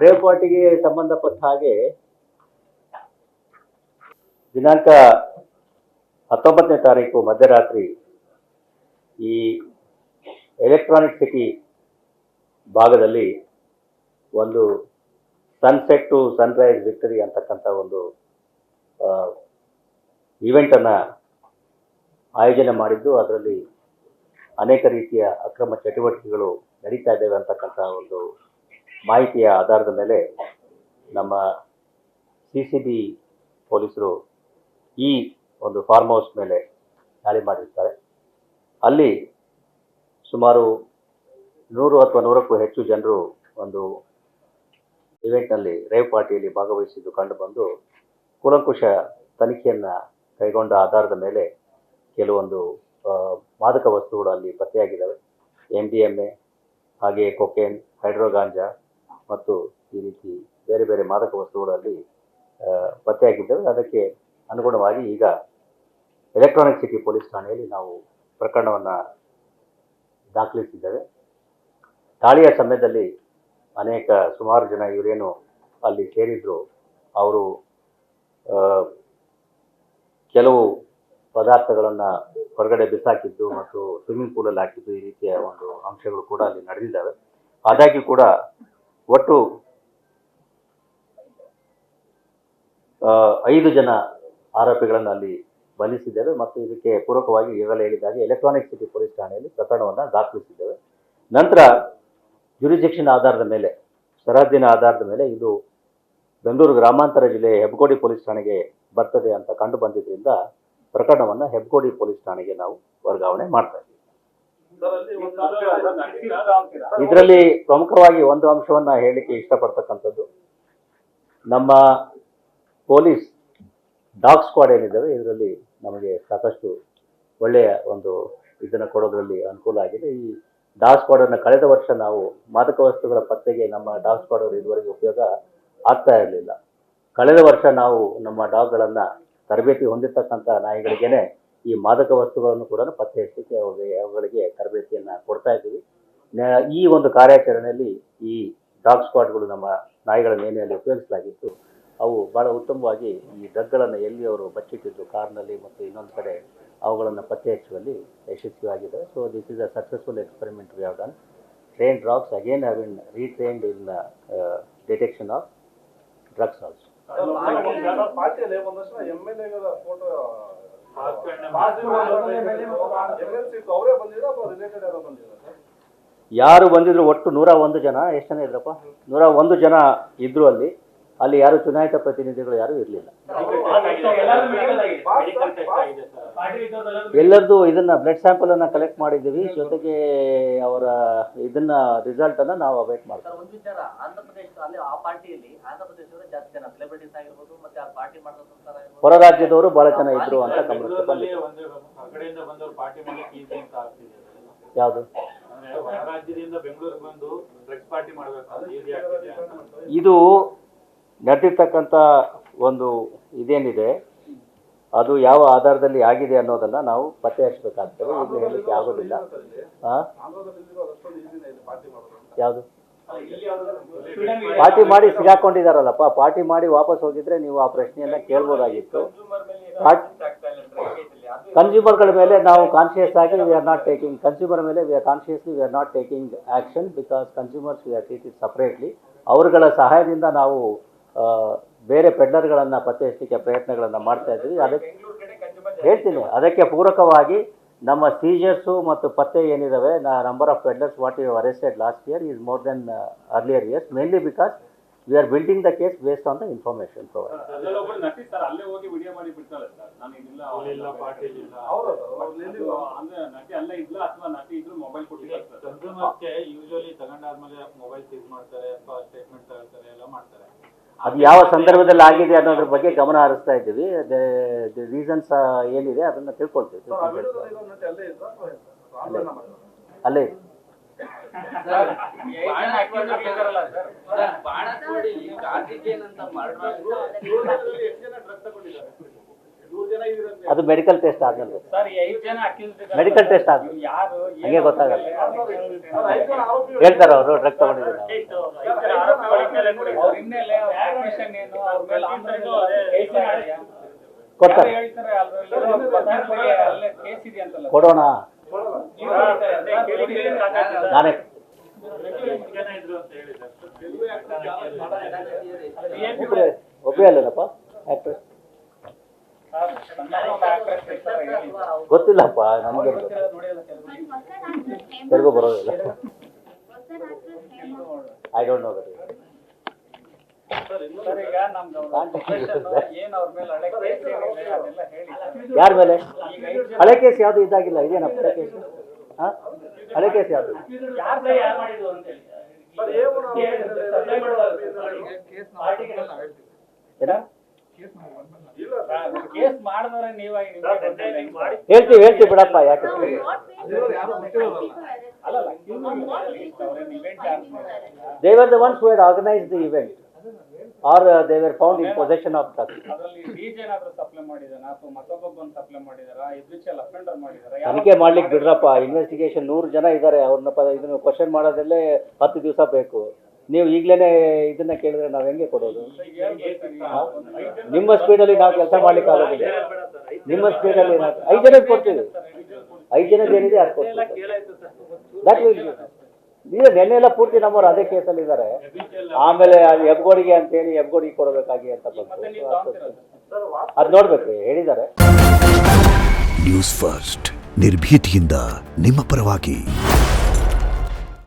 Rave ಪಾರ್ಟಿಗೆ ಸಂಬಂಧಪಟ್ಟ ಹಾಗೆ ದಿನಾಂಕ 19ನೇ ತಾರೀಕು ಮಧ್ಯರಾತ್ರಿ ಈ ಎಲೆಕ್ಟ್ರಾನಿಕ್ ಸಿಟಿ ಭಾಗದಲ್ಲಿ ಒಂದು ಸನ್ಸೆಟ್ ಟು ಸನ್ರೈಸ್ ವಿಕ್ಟರಿ ಅಂತಕ್ಕಂಥ ಒಂದು ಈವೆಂಟನ್ನು ಆಯೋಜನೆ ಮಾಡಿದ್ದು, ಅದರಲ್ಲಿ ಅನೇಕ ರೀತಿಯ ಅಕ್ರಮ ಚಟುವಟಿಕೆಗಳು ನಡೀತಾ ಇದ್ದೇವೆ ಅಂತಕ್ಕಂಥ ಒಂದು ಮಾಹಿತಿಯ ಆಧಾರದ ಮೇಲೆ ನಮ್ಮ CCB ಪೊಲೀಸರು ಈ ಒಂದು ಫಾರ್ಮ್ ಹೌಸ್ ಮೇಲೆ ದಾಳಿ ಮಾಡಿರ್ತಾರೆ. ಅಲ್ಲಿ ಸುಮಾರು 100 ಅಥವಾ 100ಕ್ಕೂ ಹೆಚ್ಚು ಜನರು ಒಂದು ಇವೆಂಟ್ನಲ್ಲಿ ರೇವ್ ಪಾರ್ಟಿಯಲ್ಲಿ ಭಾಗವಹಿಸಿದ್ದು ಕಂಡುಬಂದು ಕೂಲಂಕುಷ ತನಿಖೆಯನ್ನು ಕೈಗೊಂಡ ಆಧಾರದ ಮೇಲೆ ಕೆಲವೊಂದು ಮಾದಕ ವಸ್ತುಗಳು ಅಲ್ಲಿ ಪತ್ತೆಯಾಗಿದ್ದಾವೆ. MDMA, ಹಾಗೆಯೇ ಕೊಕೇನ್, ಹೈಡ್ರೋಗಾಂಜಾ ಮತ್ತು ಈ ರೀತಿ ಬೇರೆ ಬೇರೆ ಮಾದಕ ವಸ್ತುಗಳು ಅಲ್ಲಿ ಪತ್ತೆಯಾಗಿದ್ದಾವೆ. ಅದಕ್ಕೆ ಅನುಗುಣವಾಗಿ ಈಗ ಎಲೆಕ್ಟ್ರಾನಿಕ್ ಸಿಟಿ ಪೊಲೀಸ್ ಠಾಣೆಯಲ್ಲಿ ನಾವು ಪ್ರಕರಣವನ್ನು ದಾಖಲಿಸಿದ್ದೇವೆ. ದಾಳಿಯ ಸಮಯದಲ್ಲಿ ಸುಮಾರು ಜನ ಇವರೇನು ಅಲ್ಲಿ ಸೇರಿದ್ರು, ಅವರು ಕೆಲವು ಪದಾರ್ಥಗಳನ್ನು ಹೊರಗಡೆ ಬಿಸಾಕಿದ್ದು ಮತ್ತು ಸ್ವಿಮ್ಮಿಂಗ್ ಪೂಲಲ್ಲಿ ಹಾಕಿದ್ದು, ಈ ರೀತಿಯ ಒಂದು ಅಂಶಗಳು ಕೂಡ ಅಲ್ಲಿ ನಡೆದಿದ್ದಾವೆ. ಆದಾಗ್ಯೂ ಕೂಡ ಒಟ್ಟು 5 ಜನ ಆರೋಪಿಗಳನ್ನು ಅಲ್ಲಿ ಬಂಧಿಸಿದ್ದೇವೆ ಮತ್ತು ಇದಕ್ಕೆ ಪೂರಕವಾಗಿ ಈಗಾಗಲೇ ಹೇಳಿದ್ದಾಗೆ ಎಲೆಕ್ಟ್ರಾನಿಕ್ ಸಿಟಿ ಪೊಲೀಸ್ ಠಾಣೆಯಲ್ಲಿ ಪ್ರಕರಣವನ್ನು ದಾಖಲಿಸಿದ್ದೇವೆ. ನಂತರ ಜುರಿಸ್ಡಿಕ್ಷನ್ ಆಧಾರದ ಮೇಲೆ, ಸರಹದ್ದಿನ ಆಧಾರದ ಮೇಲೆ ಇದು ಬೆಂಗಳೂರು ಗ್ರಾಮಾಂತರ ಜಿಲ್ಲೆ ಹೆಬ್ಬಗೋಡಿ ಪೊಲೀಸ್ ಠಾಣೆಗೆ ಬರ್ತದೆ ಅಂತ ಕಂಡು ಬಂದಿದ್ದರಿಂದ ಪ್ರಕರಣವನ್ನು ಹೆಬ್ಬಗೋಡಿ ಪೊಲೀಸ್ ಠಾಣೆಗೆ ನಾವು ವರ್ಗಾವಣೆ ಮಾಡ್ತಾ ಇದ್ದೀವಿ. ಇದರಲ್ಲಿ ಪ್ರಮುಖವಾಗಿ ಒಂದು ಅಂಶವನ್ನು ಹೇಳಲಿಕ್ಕೆ ಇಷ್ಟಪಡ್ತಕ್ಕಂಥದ್ದು, ನಮ್ಮ ಪೊಲೀಸ್ ಡಾಗ್ ಸ್ಕ್ವಾಡ್ ಏನಿದ್ದಾವೆ, ಇದರಲ್ಲಿ ನಮಗೆ ಸಾಕಷ್ಟು ಒಳ್ಳೆಯ ಒಂದು ಇದನ್ನು ಕೊಡೋದ್ರಲ್ಲಿ ಅನುಕೂಲ ಆಗಿದೆ. ಈ ಡಾಗ್ ಸ್ಕ್ವಾಡನ್ನು ಕಳೆದ ವರ್ಷ ನಾವು ಮಾದಕ ವಸ್ತುಗಳ ಪತ್ತೆಗೆ ನಮ್ಮ ಡಾಗ್ ಸ್ಕ್ವಾಡ್ ಅವರು ಇದುವರೆಗೆ ಉಪಯೋಗ ಆಗ್ತಾ ಇರಲಿಲ್ಲ. ಕಳೆದ ವರ್ಷ ನಾವು ನಮ್ಮ ಡಾಗ್ಗಳನ್ನು ತರಬೇತಿ ಹೊಂದಿರತಕ್ಕಂಥ ನಾಯಿಗಳಿಗೇನೆ ಈ ಮಾದಕ ವಸ್ತುಗಳನ್ನು ಕೂಡ ಪತ್ತೆ ಹಚ್ಚಲಿಕ್ಕೆ ಅವುಗಳಿಗೆ ತರಬೇತಿಯನ್ನು ಕೊಡ್ತಾ ಇದ್ದೀವಿ. ಈ ಒಂದು ಕಾರ್ಯಾಚರಣೆಯಲ್ಲಿ ಈ ಡಾಗ್ ಸ್ಕ್ವಾಡ್ಗಳು ನಮ್ಮ ನಾಯಿಗಳ ಮೇನೆಯಲ್ಲಿ ಉಪಯೋಗಿಸಲಾಗಿತ್ತು. ಅವು ಭಾಳ ಉತ್ತಮವಾಗಿ ಈ ಡ್ರಗ್ಗಳನ್ನು ಎಲ್ಲಿ ಅವರು ಬಚ್ಚಿಟ್ಟಿದ್ದು ಕಾರ್ನಲ್ಲಿ ಮತ್ತು ಇನ್ನೊಂದು ಕಡೆ ಅವುಗಳನ್ನು ಪತ್ತೆ ಹಚ್ಚುವಲ್ಲಿ ಯಶಸ್ವಿಯಾಗಿದೆ. So this is a successful experiment we have done. Train dogs again have been retrained in detection of drugs also. ಯಾರು ಬಂದಿದ್ರು ಒಟ್ಟು 101 ಜನ. ಎಷ್ಟು ಜನ ಇದ್ರಪ್ಪ? 101 ಜನ ಇದ್ರು. ಅಲ್ಲಿ ಯಾರು ಚುನಾಯಿತ ಪ್ರತಿನಿಧಿಗಳು ಯಾರು ಇರಲಿಲ್ಲ. ಎಲ್ಲರದ್ದು ಇದನ್ನ ಬ್ಲಡ್ ಸ್ಯಾಂಪಲ್ ಅನ್ನ ಕಲೆಕ್ಟ್ ಮಾಡಿದ್ದೀವಿ. ಜೊತೆಗೆ ಅವರ ಇದನ್ನ ರಿಸಲ್ಟ್ ಅನ್ನ ನಾವು ಅವೇಟ್ ಮಾಡ್ತೀವಿ. ಹೊರ ರಾಜ್ಯದವರು ಬಹಳ ಜನ ಇದ್ರು ಅಂತ ಗಮನಿಸ್ತಾ ಬಂದಿದೆ. ಯಾವುದು ಇದು ನಡೆದಿರ್ತಕ್ಕಂಥ ಒಂದು ಇದೇನಿದೆ, ಅದು ಯಾವ ಆಧಾರದಲ್ಲಿ ಆಗಿದೆ ಅನ್ನೋದನ್ನ ನಾವು ಪತ್ತೆ ಹಚ್ಚಬೇಕಾಗ್ತದೆ. ಈಗ ಹೇಳಲಿಕ್ಕೆ ಆಗೋದಿಲ್ಲ. ಯಾವುದು ಪಾರ್ಟಿ ಮಾಡಿ ಸಿಗಾಕೊಂಡಿದಾರಲ್ಲಪ್ಪ, ಪಾರ್ಟಿ ಮಾಡಿ ವಾಪಸ್ ಹೋಗಿದ್ರೆ ನೀವು ಆ ಪ್ರಶ್ನೆಯನ್ನ ಕೇಳ್ಬೋದಾಗಿತ್ತು. ಕನ್ಸ್ಯೂಮರ್ಗಳ ಮೇಲೆ ನಾವು ಕಾನ್ಶಿಯಸ್ ಆಗಿ we are not taking consumer ಮೇಲೆ we are not taking action because consumers we are treated separately. ಅವರುಗಳ ಸಹಾಯದಿಂದ ನಾವು ಬೇರೆ ಪೆಡ್ಲರ್ಗಳನ್ನು ಪತ್ತೆ ಹಚ್ಚಲಿಕ್ಕೆ ಪ್ರಯತ್ನಗಳನ್ನು ಮಾಡ್ತಾ ಇದ್ದೀವಿ. ಅದಕ್ಕೆ ಹೇಳ್ತೀನಿ, ಅದಕ್ಕೆ ಪೂರಕವಾಗಿ ನಮ್ಮ ಸೀಜರ್ಸು ಮತ್ತು ಪತ್ತೆ ಏನಿದಾವೆ, number of peddlers what you arrested last year is more than earlier years, mainly because we are building the case based on the information provide. ಅದು ಯಾವ ಸಂದರ್ಭದಲ್ಲಿ ಆಗಿದೆ ಅನ್ನೋದ್ರ ಬಗ್ಗೆ ಗಮನ ಹರಿಸ್ತಾ ಇದ್ದೀವಿ. ರೀಸನ್ಸ್ ಏನಿದೆ ಅದನ್ನ ತಿಳ್ಕೊಳ್ತೀವಿ. ಅಲ್ಲೇ ಅದು ಮೆಡಿಕಲ್ ಟೆಸ್ಟ್ ಆದ್ಮೇಲೆ ಮೆಡಿಕಲ್ ಟೆಸ್ಟ್ ಆದ್ಮೇಲೆ ಹಂಗೆ ಗೊತ್ತಾಗಲ್ಲ. ಹೇಳ್ತಾರೆ ಅವರು ಡ್ರಗ್ ತಗೊಂಡಿದ್ದಾರೆ ಕೊಡ್ತಾರೆ, ಕೊಡೋಣ. ನಾನೇ ಒಬ್ಬರೇ ಅಲ್ಲನಪ್ಪ ಆಕ್ಟ್ರೆಸ್ ಗೊತ್ತಿಲ್ಲಪ್ಪ ನಮಗೆ, ತೆಲುಗು ಬರೋದಿಲ್ಲ. I don't know that. ಯಾರ ಮೇಲೆ ಹಳೆ ಕೇಸ್ ಯಾವುದು ಇದಾಗಿಲ್ಲ? ಇದೇನಪ್ಪ ಹಳೆ ಕೇಸ್? ಹಾಂ, ಹಳೆ ಕೇಸ್ ಯಾವುದು? ಹೇಳ್ತೀವಿ ಬಿಡಪ್ಪ, ಯಾಕೆ they were the ones who had organized the event or they were found in possession of drugs. ತನಿಖೆ ಮಾಡ್ಲಿಕ್ಕೆ ಬಿಡ್ರಪ್ಪ, ಇನ್ವೆಸ್ಟಿಗೇಷನ್ 100 ಜನ ಇದ್ದಾರೆ, ಅವ್ರನ್ನ ಇದನ್ನು ಕ್ವಶನ್ ಮಾಡೋದಲ್ಲೇ 10 ದಿವಸ ಬೇಕು. ನೀವು ಈಗಲೇ ಇದನ್ನ ಕೇಳಿದ್ರೆ ನಾವು ಹೆಂಗೆ ಕೊಡೋದು? ನಿಮ್ಮ ಸ್ಪೀಡಲ್ಲಿ ನಾವು ಕೆಲಸ ಮಾಡ್ಲಿಕ್ಕೆ ಆಗೋದಿಲ್ಲ. ನಿಮ್ಮ ಸ್ಪೀಡಲ್ಲಿ 5 ಜನ ಕೊಡ್ತೀವಿ, 5 ಜನದ ಏನಿದೆ ಅದು ಕೊಡ್ತೀವಿ. ದಟ್ ವಿಲ್ ಈಗ ನೆನ್ನೆಲ್ಲ ಪೂರ್ತಿ ನಮ್ಮವ್ರು ಅದೇ ಕೇಸಲ್ಲಿ ಇದ್ದಾರೆ. ಆಮೇಲೆ ಅದು ಹೆಬ್ಗೋಡಿಗೆ ಅಂತೇಳಿ ಹೆಬ್ಗೋಡಿಗೆ ಕೊಡಬೇಕಾಗಿ ಅಂತ ಬಂತು. ಅದು ನೋಡ್ಬೇಕು, ಹೇಳಿದ್ದಾರೆ. ನ್ಯೂಸ್ ಫಸ್ಟ್ ನಿರ್ಭೀತಿಯಿಂದ ನಿಮ್ಮ ಪರವಾಗಿ.